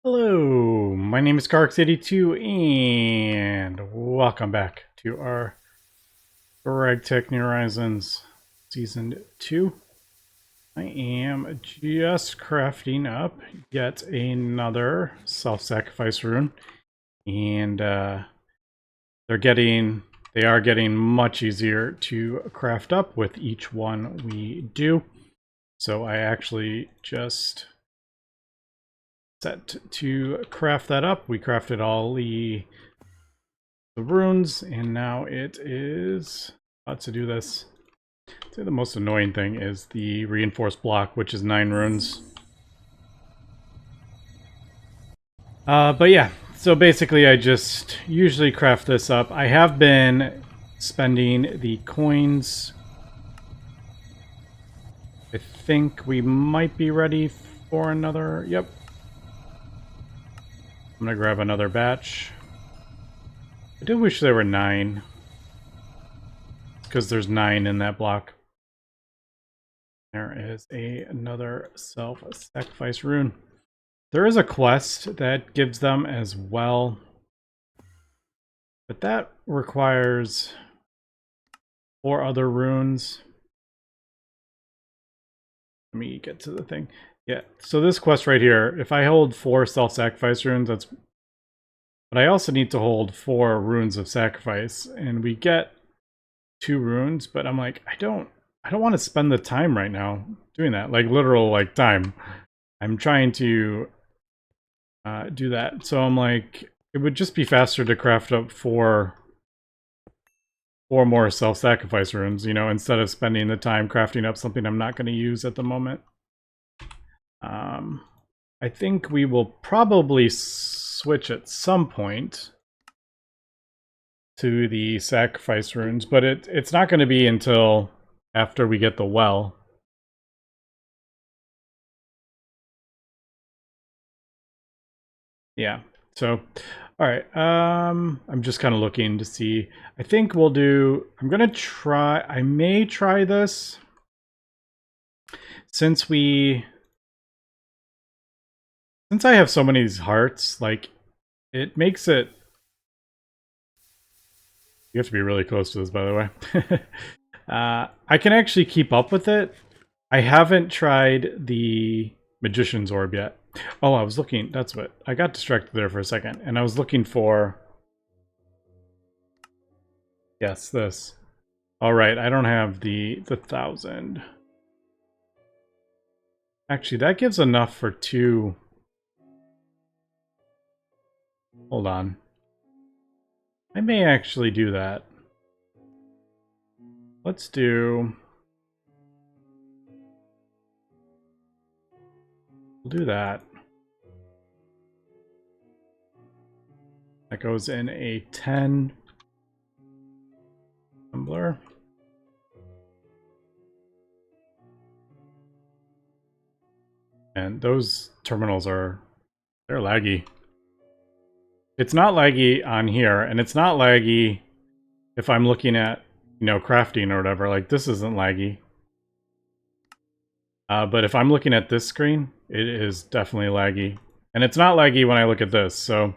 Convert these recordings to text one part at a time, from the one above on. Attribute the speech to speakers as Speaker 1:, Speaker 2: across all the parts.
Speaker 1: Hello, my name is Carx82 and welcome back to our GregTech New Horizons Season 2. I am just crafting up yet another self-sacrifice rune, and they are getting much easier to craft up with each one we do. So I actually just set to craft that up. We crafted all the runes, and now it is about to do this. I'd say the most annoying thing is the reinforced block, which is 9 runes. But yeah, so basically I just usually craft this up. I have been spending the coins. I think we might be ready for another. Yep. I'm gonna grab another batch. I do wish there were 9, because there's 9 in that block. There is another self-sacrifice rune. There is a quest that gives them as well, but that requires 4 other runes. Let me get to the thing. Yeah, so this quest right here, if I hold 4 self-sacrifice runes, that's... But I also need to hold 4 runes of sacrifice, and we get 2 runes, but I'm like, I don't want to spend the time right now doing that, like literal like time. I'm trying to do that. So I'm like, it would just be faster to craft up 4 more self-sacrifice runes, you know, instead of spending the time crafting up something I'm not going to use at the moment. I think we will probably switch at some point to the sacrifice runes, but it's not going to be until after we get the well. Yeah, so, all right, I'm just kind of looking to see. I think we'll do, I may try this, since I have so many of these hearts, like, it makes it, you have to be really close to this, by the way. I can actually keep up with it. I haven't tried the Magician's Orb yet. Oh, I was looking, that's what, I got distracted there for a second, and I was looking for, yes, this. All right, I don't have the 1,000. Actually, that gives enough for 2. Hold on. I may actually do that. Let's do... We'll do that. That goes in a 10 tumbler. And those terminals they're laggy. It's not laggy on here, and it's not laggy if I'm looking at, you know, crafting or whatever. Like, this isn't laggy. But if I'm looking at this screen, it is definitely laggy. And it's not laggy when I look at this, so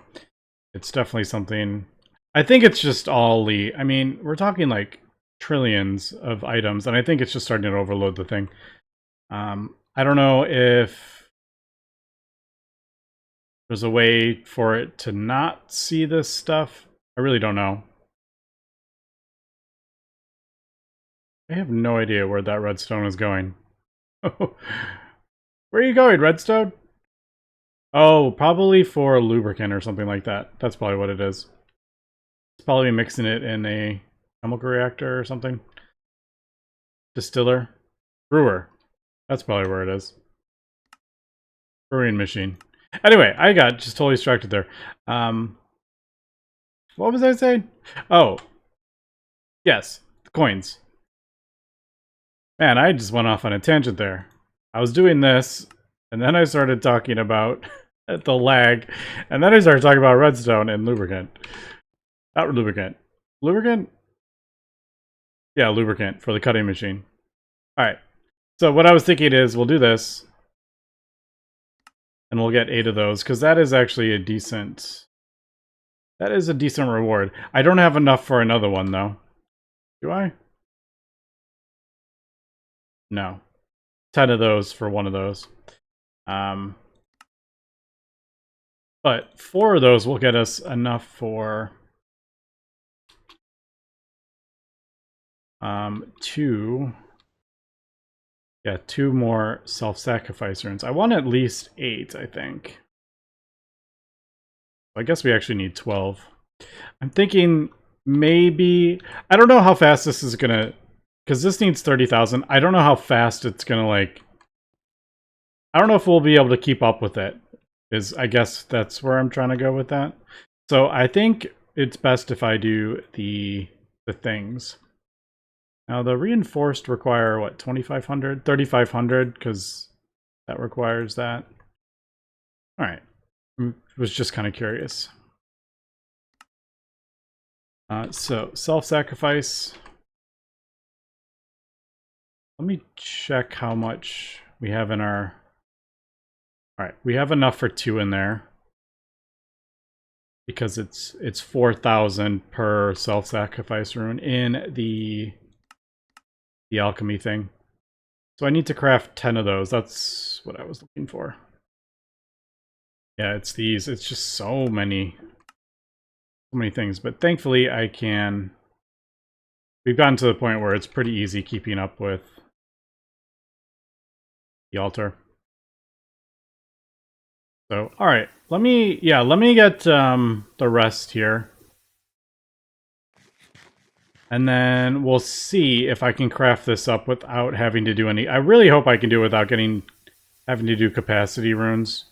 Speaker 1: it's definitely something... I think it's just all the... I mean, we're talking like trillions of items, and I think it's just starting to overload the thing. I don't know if there's a way for it to not see this stuff. I really don't know. I have no idea where that redstone is going. Where are you going, redstone? Oh, probably for lubricant or something like that. That's probably what it is. It's probably mixing it in a chemical reactor or something. Distiller. Brewer. That's probably where it is. Brewing machine. Anyway, I got just totally distracted there. What was I saying? Oh. Yes. The coins. Man, I just went off on a tangent there. I was doing this, and then I started talking about the lag, and then I started talking about redstone and lubricant. Not lubricant. Lubricant? Yeah, lubricant for the cutting machine. Alright. So what I was thinking is, we'll do this. and we'll get 8 of those, because that is actually a decent... That is a decent reward. I don't have enough for another one, though. Do I? No. 10 of those for one of those. But 4 of those will get us enough for... 2... Yeah, 2 more self-sacrifice runes. I want at least 8, I think. I guess we actually need 12. I'm thinking maybe... I don't know how fast this is gonna... Because this needs 30,000. I don't know how fast it's gonna, like... I don't know if we'll be able to keep up with it. I guess that's where I'm trying to go with that. So I think it's best if I do the things. Now the reinforced require what, 2,500? 3,500, because that requires that. Alright. Was just kind of curious. So self-sacrifice. Let me check how much we have in our... Alright, we have enough for 2 in there. Because it's 4,000 per self-sacrifice rune in the alchemy thing. So I need to craft 10 of those. That's what I was looking for. Yeah, it's these. It's just so many things. But thankfully I can... We've gotten to the point where it's pretty easy keeping up with the altar. So, alright. Let me get the rest here. And then we'll see if I can craft this up without having to do any... I really hope I can do it without having to do capacity runes.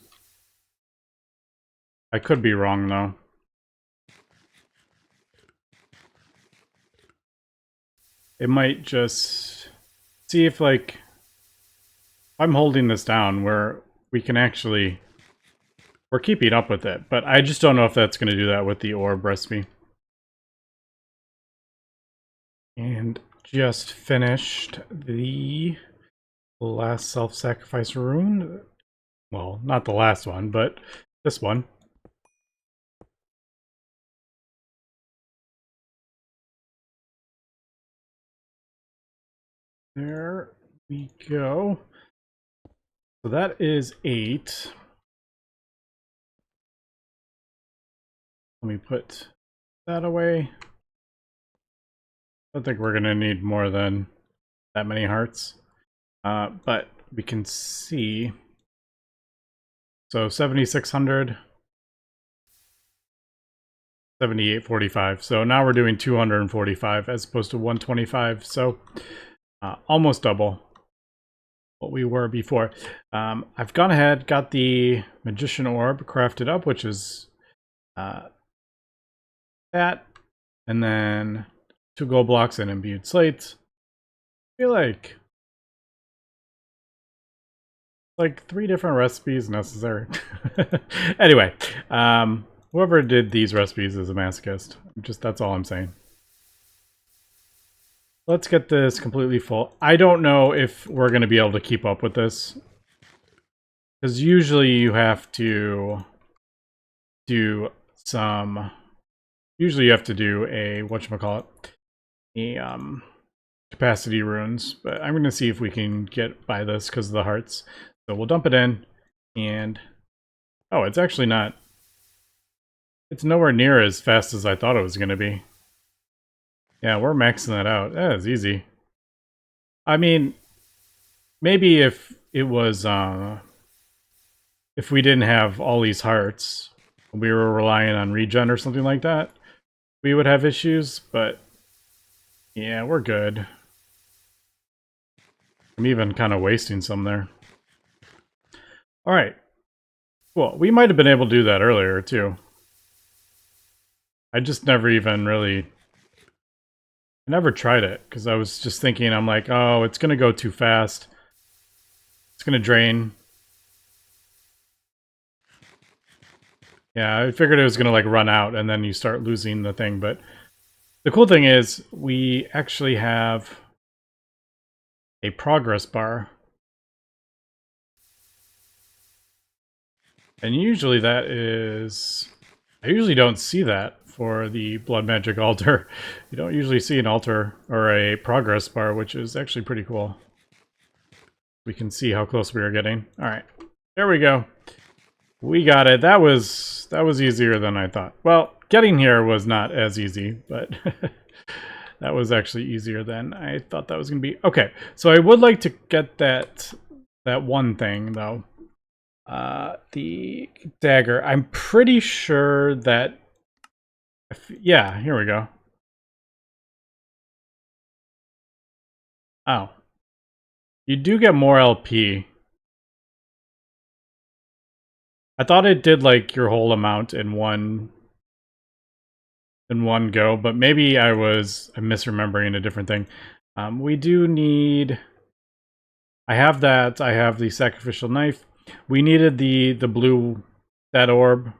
Speaker 1: I could be wrong, though. It might just... See if, like... I'm holding this down where we can actually... We're keeping up with it, but I just don't know if that's going to do that with the orb recipe. And just finished the last self-sacrifice rune. Well, not the last one, but this one. There we go. So that is 8. Let me put that away. I don't think we're going to need more than that many hearts. But we can see. So 7,600. 7,845. So now we're doing 245 as opposed to 125. So almost double what we were before. I've gone ahead, got the Magician Orb crafted up, which is that. And then 2 gold blocks and imbued slates. I feel like 3 different recipes necessary. Anyway, whoever did these recipes is a masochist. That's all I'm saying. Let's get this completely full. I don't know if we're going to be able to keep up with this. Because usually you have to do some... Usually you have to do a, whatchamacallit, a capacity runes. But I'm going to see if we can get by this because of the hearts. So we'll dump it in, and... Oh, it's actually not... It's nowhere near as fast as I thought it was going to be. Yeah, we're maxing that out. That is easy. I mean, maybe if it was... if we didn't have all these hearts, we were relying on regen or something like that, we would have issues, but... Yeah, we're good. I'm even kind of wasting some there. Alright. Cool. We might have been able to do that earlier, too. I just never even really... I never tried it, because I was just thinking, I'm like, oh, it's going to go too fast. It's going to drain. Yeah, I figured it was going to, like, run out, and then you start losing the thing, but... The cool thing is, we actually have a progress bar. And usually that is... I usually don't see that for the Blood Magic altar. You don't usually see an altar or a progress bar, which is actually pretty cool. We can see how close we are getting. Alright, there we go. We got it. That was easier than I thought. Well, getting here was not as easy, but that was actually easier than I thought that was going to be. Okay, so I would like to get that one thing, though. The dagger. I'm pretty sure that... yeah, here we go. Oh. You do get more LP. I thought it did like your whole amount in one go, but maybe I'm misremembering a different thing. We do need... I have that. I have the sacrificial knife. We needed the blue, that orb,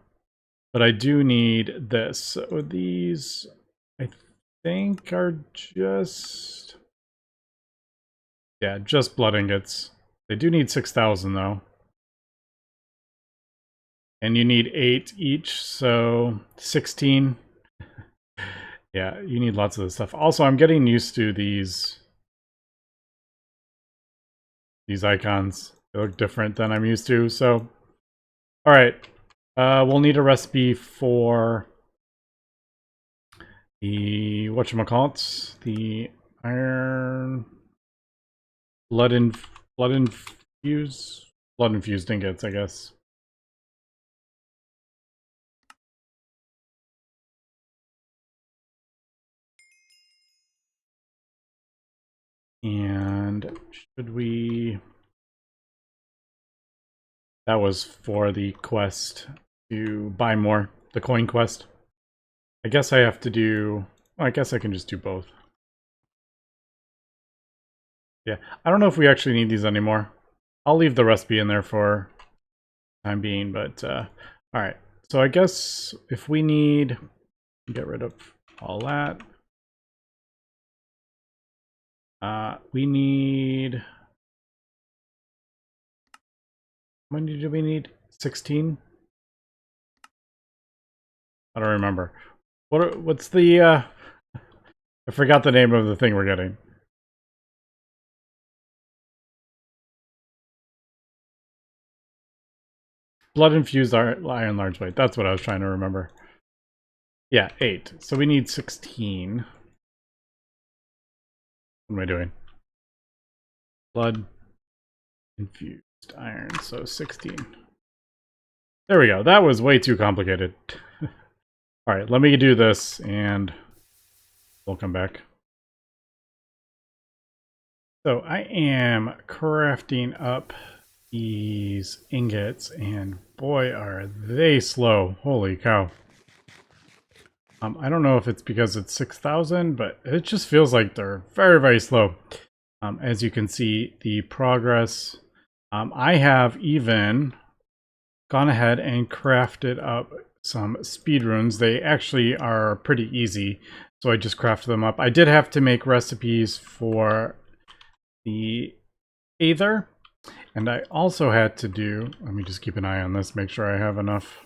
Speaker 1: but I do need this. So these, I think, are just... yeah, just blood ingots. They do need 6,000 though. And you need 8 each, so 16. Yeah, you need lots of this stuff. Also, I'm getting used to these icons. They look different than I'm used to, so... alright. We'll need a recipe for the... whatchamacallit? The iron... blood infused ingots, I guess. And should we... that was for the quest to buy more, the coin quest. I guess I have to do... well, I guess I can just do both. Yeah, I don't know if we actually need these anymore. I'll leave the recipe in there for time being, but alright. So I guess if we need... get rid of all that. We need... how many do we need? 16? I don't remember. What's the... I forgot the name of the thing we're getting. Blood infused iron large weight. That's what I was trying to remember. Yeah, 8. So we need 16. What am I doing? Blood infused iron. So 16. There we go. That was way too complicated. Alright, let me do this and we'll come back. So I am crafting up these ingots, and boy, are they slow. Holy cow. I don't know if it's because it's 6,000, but it just feels like they're very, very slow. As you can see, the progress. I have even gone ahead and crafted up some speed runes. They actually are pretty easy, so I just crafted them up. I did have to make recipes for the Aether, and I also had to do... let me just keep an eye on this, make sure I have enough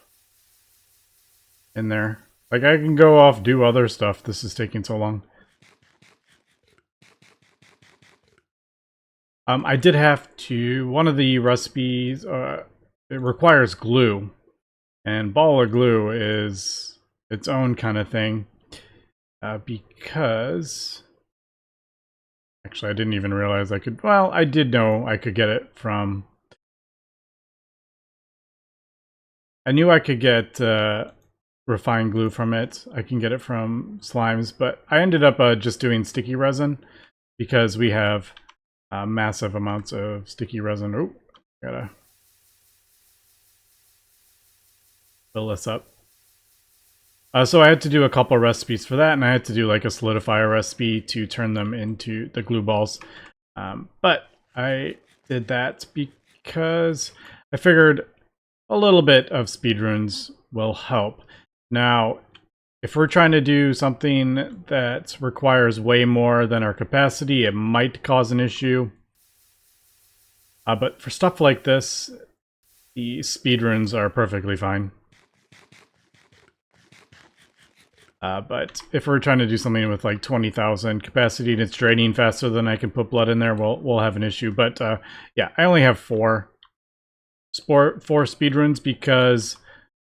Speaker 1: in there. Like, I can go off, do other stuff. This is taking so long. I did have to... one of the recipes, it requires glue. And baller glue is its own kind of thing. Because... actually, I didn't even realize I could... well, I did know I could get it from... I knew I could get refined glue from it. I can get it from slimes, but I ended up just doing sticky resin because we have massive amounts of sticky resin. Oh, gotta fill this up. So I had to do a couple recipes for that, and I had to do like a solidifier recipe to turn them into the glue balls. But I did that because I figured a little bit of speedruns will help. Now, if we're trying to do something that requires way more than our capacity, it might cause an issue. But for stuff like this, the speedruns are perfectly fine. But if we're trying to do something with like 20,000 capacity and it's draining faster than I can put blood in there, we'll have an issue. But yeah, I only have four speedruns because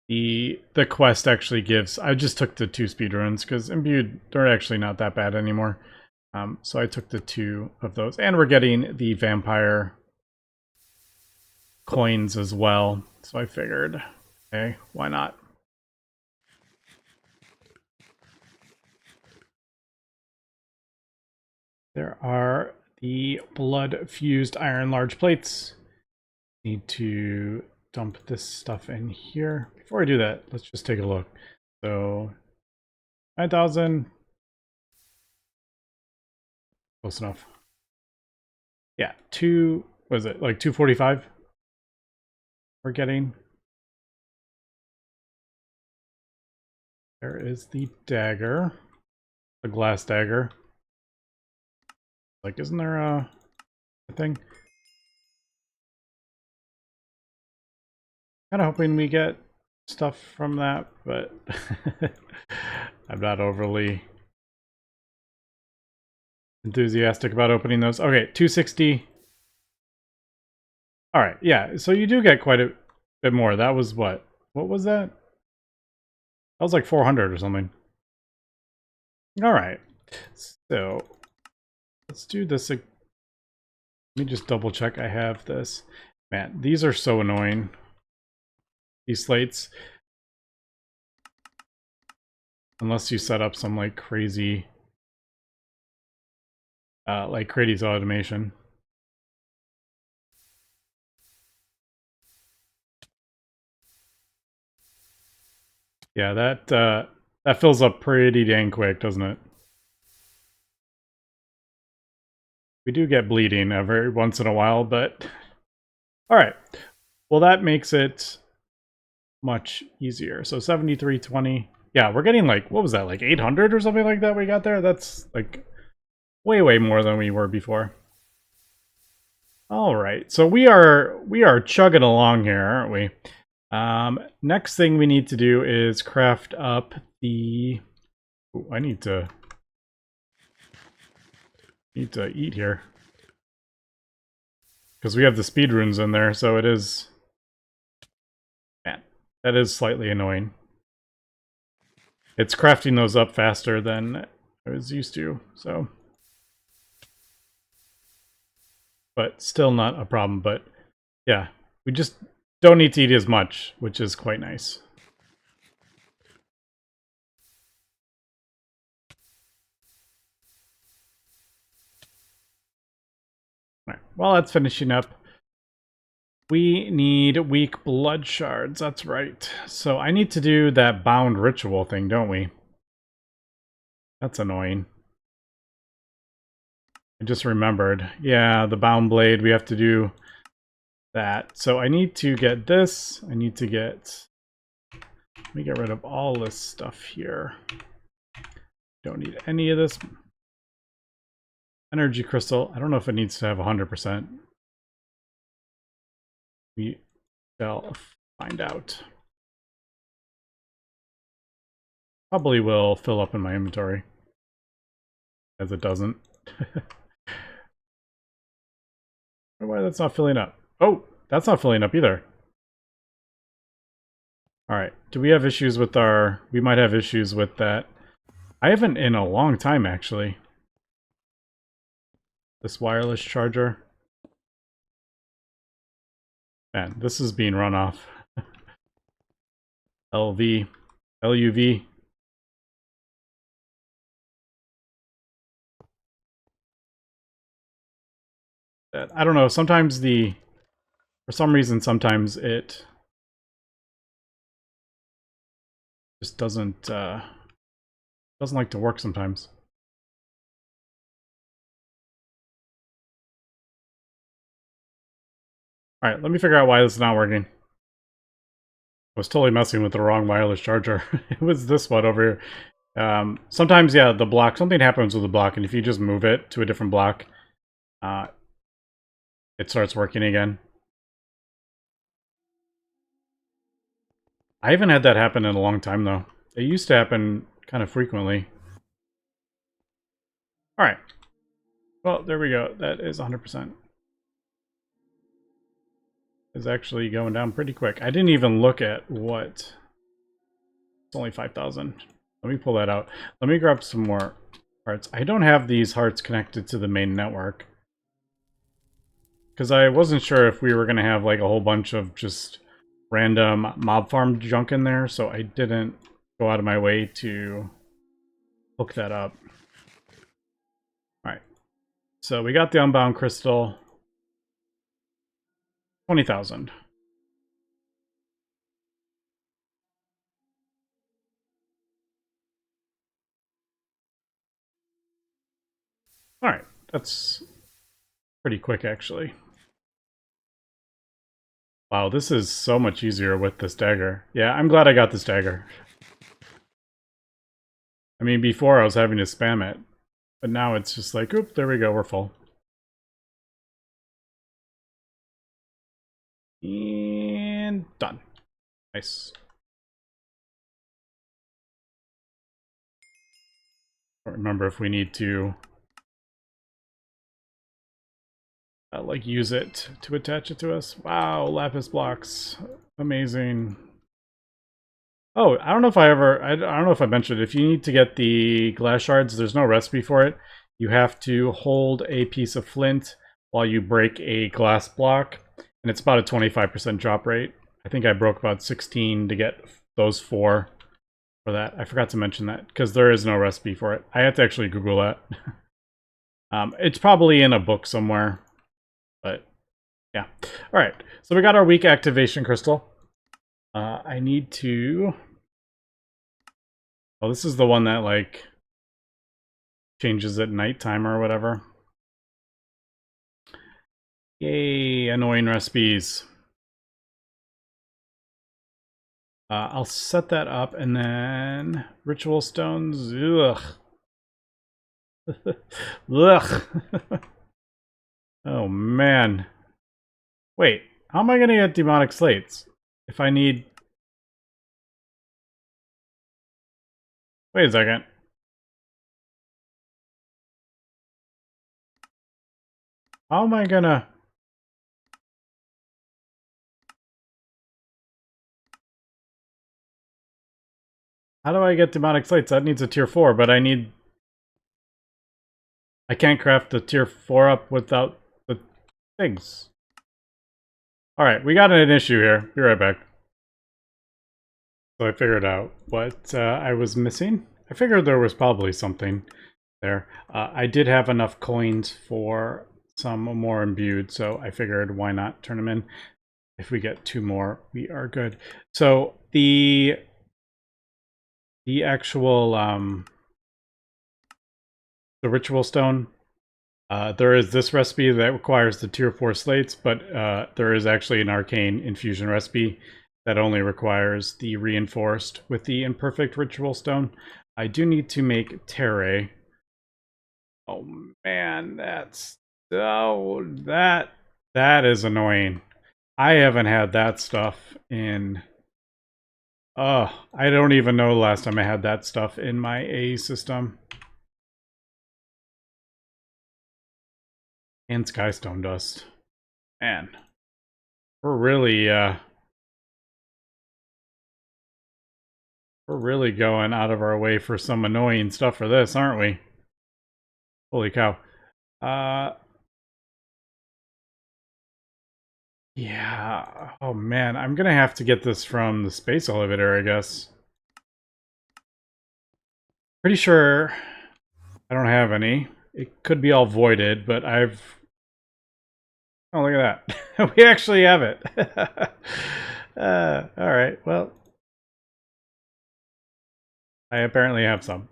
Speaker 1: the quest actually gives. I just took the 2 speedruns because imbued, they're actually not that bad anymore. So I took the 2 of those, and we're getting the vampire coins as well. So I figured, okay, why not? There are the blood fused iron large plates. Need to dump this stuff in here. Before I do that, let's just take a look. So 9,000. Close enough. Yeah, what is it, like 245? We're getting. There is the dagger. The glass dagger. Like, isn't there a thing? Kind of hoping we get stuff from that, but I'm not overly enthusiastic about opening those. Okay, 260. All right, yeah, so you do get quite a bit more. That was what? What was that? That was like 400 or something. All right, so let's do this. Let me just double check I have this. Man, these are so annoying. These slates. Unless you set up some like crazy automation. Yeah, that fills up pretty dang quick, doesn't it? We do get bleeding every once in a while, but all right. Well, that makes it much easier. So 7320. Yeah, we're getting like, what was that, like 800 or something like that we got there? That's like way more than we were before. All right, so we are chugging along here, aren't we? Next thing we need to do is craft up the. Ooh, I need to eat here because we have the speed runes in there, so it is. Man, that is slightly annoying. It's crafting those up faster than I was used to, so. But still not a problem. But yeah, we just don't need to eat as much, which is quite nice. All right, while that's finishing up, we need weak blood shards. That's right. So I need to do that bound ritual thing, don't we? That's annoying. I just remembered. Yeah, the bound blade, we have to do that. So I need to get this. I need to get... Let me get rid of all this stuff here. Don't need any of this. Energy crystal. I don't know if it needs to have 100%. We shall find out. Probably will fill up in my inventory. As it doesn't. Why that's not filling up? Oh, that's not filling up either. Alright, do we have issues with our... We might have issues with that. I haven't in a long time, actually. This wireless charger. Man, this is being run off. LV. LUV. I don't know, sometimes the... For some reason, sometimes it... just doesn't like to work sometimes. Alright, let me figure out why this is not working. I was totally messing with the wrong wireless charger. It was this one over here. Sometimes, yeah, the block, something happens with the block, and if you just move it to a different block, it starts working again. I haven't had that happen in a long time, though. It used to happen kind of frequently. Alright. Well, there we go. That is 100%. Is actually going down pretty quick. I didn't even look at what... It's only 5,000. Let me pull that out. Let me grab some more hearts. I don't have these hearts connected to the main network. Because I wasn't sure if we were going to have like a whole bunch of just random mob farm junk in there, so I didn't go out of my way to hook that up. Alright. So we got the Unbound Crystal. 20,000. Alright. That's pretty quick, actually. Wow, this is so much easier with this dagger. Yeah, I'm glad I got this dagger. I mean, before I was having to spam it, but now it's just like, oop, there we go, we're full. And done. Nice. I don't remember if we need to like use it to attach it to us. Wow, lapis blocks. Amazing. Oh, I don't know if I don't know if I mentioned it. If you need to get the glass shards, there's no recipe for it. You have to hold a piece of flint while you break a glass block, and it's about a 25% drop rate. I think I broke about 16 to get those 4 for that. I forgot to mention that, because there is no recipe for it. I had to actually Google that. It's probably in a book somewhere, but yeah. Alright, so we got our weak activation crystal. I need to... Oh, this is the one that, like, changes at nighttime or whatever. Yay, annoying recipes. I'll set that up, and then ritual stones. Ugh. Ugh. Oh, man. Wait, how am I going to get demonic slates? If I need... Wait a second. How am I gonna... How do I get demonic slates? That needs a tier 4, but I need... I can't craft the tier 4 up without the things. Alright, we got an issue here. Be right back. So I figured out what I was missing. I figured there was probably something there. I did have enough coins for some more imbued, so I figured why not turn them in. If we get 2 more, we are good. So the actual the ritual stone, there is this recipe that requires the tier 4 slates, but there is actually an arcane infusion recipe that only requires the reinforced with the imperfect ritual stone. I do need to make terre. Oh man, that's... Oh, that is annoying. I haven't had that stuff in... I don't even know the last time I had that stuff in my A system. And Skystone Dust. Man. We're really going out of our way for some annoying stuff for this, aren't we? Holy cow. Yeah. Oh man, I'm gonna have to get this from the space elevator, I guess. Pretty sure I don't have any. It could be all voided, but I've... Oh, look at that. We actually have it. Alright, well. I apparently have some.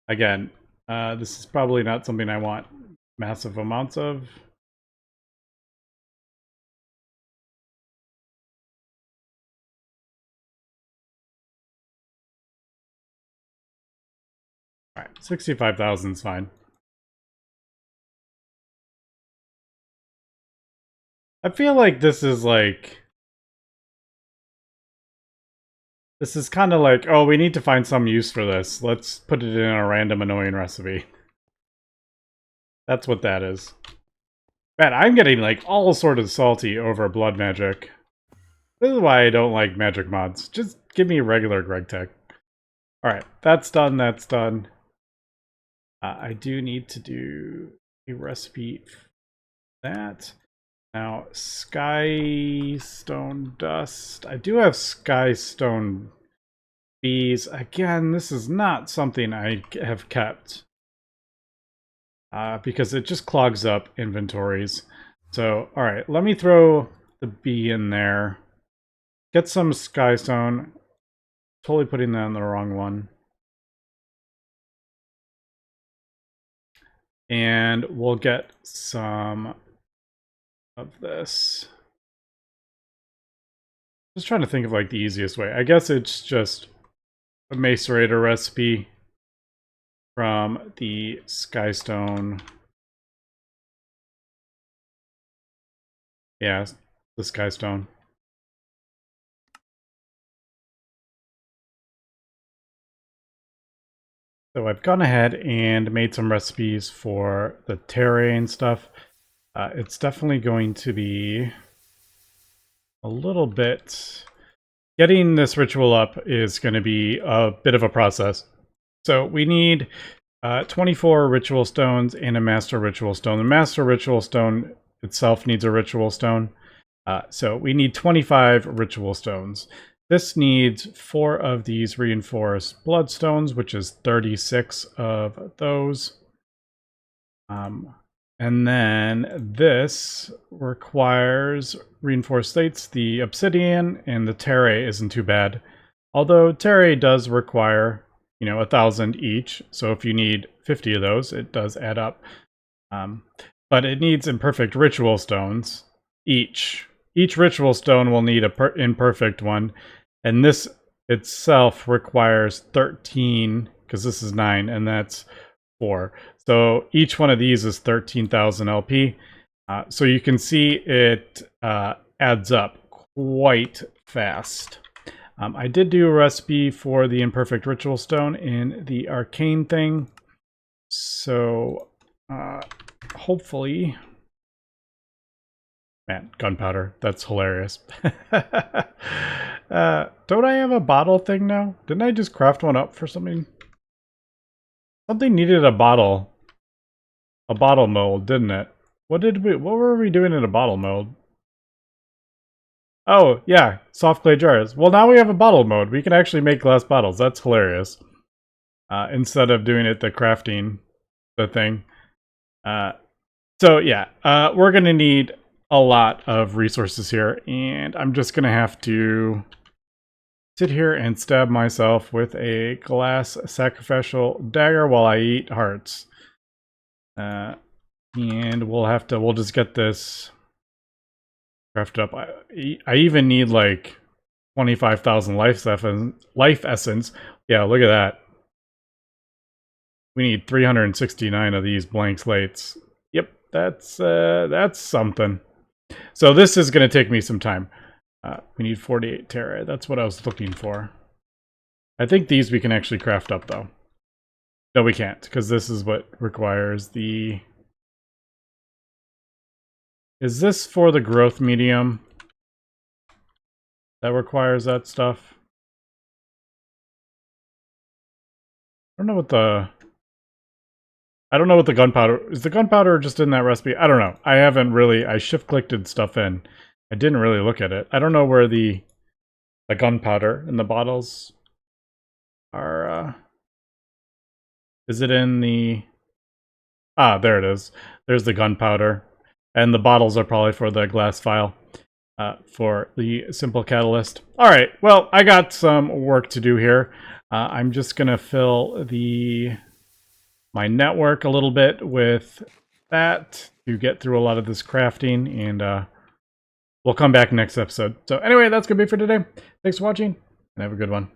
Speaker 1: Again, this is probably not something I want massive amounts of. Alright, 65,000 is fine. I feel like this is like This is kind of like, oh, we need to find some use for this. Let's put it in a random annoying recipe. That's what that is. Man, I'm getting like all sort of salty over blood magic. This is why I don't like magic mods. Just give me regular GregTech. Alright, that's done, that's done. I do need to do a recipe for that. Now, Skystone Dust. I do have Skystone Bees. Again, this is not something I have kept. Because it just clogs up inventories. So, alright, let me throw the bee in there. Get some Skystone. Totally putting that on the wrong one. And we'll get some of this. Just trying to think of like the easiest way. I guess it's just a macerator recipe from the Skystone. Yeah, the Skystone. So I've gone ahead and made some recipes for the terrain stuff. It's definitely going to be a little bit... Getting this ritual up is going to be a bit of a process. So we need 24 ritual stones and a master ritual stone. The master ritual stone itself needs a ritual stone. So we need 25 ritual stones. This needs 4 of these reinforced bloodstones, which is 36 of those. And then this requires reinforced slates. The obsidian and the terre isn't too bad. Although terre does require, 1,000 each. So if you need 50 of those, it does add up. But it needs imperfect ritual stones each. Each ritual stone will need an imperfect one. And this itself requires 13, because this is 9, and that's 4. So each one of these is 13,000 LP. So you can see it adds up quite fast. I did do a recipe for the imperfect ritual stone in the arcane thing. So hopefully... Man, gunpowder. That's hilarious. Don't I have a bottle thing now? Didn't I just craft one up for something? Something needed a bottle. A bottle mold, didn't it? What were we doing in a bottle mold? Oh, yeah, soft clay jars. Well, now we have a bottle mode. We can actually make glass bottles. That's hilarious. Instead of doing it the crafting thing. So yeah, we're gonna need a lot of resources here, and I'm just gonna have to sit here and stab myself with a glass sacrificial dagger while I eat hearts. And we'll just get this crafted up. I even need like 25,000 life essence. Yeah, look at that. We need 369 of these blank slates. Yep, that's something. So this is going to take me some time. We need 48 terra. That's what I was looking for. I think these we can actually craft up, though. No, we can't, because this is what requires the... Is this for the growth medium that requires that stuff? I don't know what the gunpowder... Is the gunpowder just in that recipe? I don't know. I haven't really... I shift-clicked stuff in. I didn't really look at it. I don't know where the gunpowder in the bottles are... Is it in the... Ah, there it is. There's the gunpowder. And the bottles are probably for the glass vial. For the simple catalyst. Alright, well, I got some work to do here. I'm just going to fill my network a little bit with that to get through a lot of this crafting, and we'll come back next episode. So anyway, that's going to be for today. Thanks for watching, and have a good one.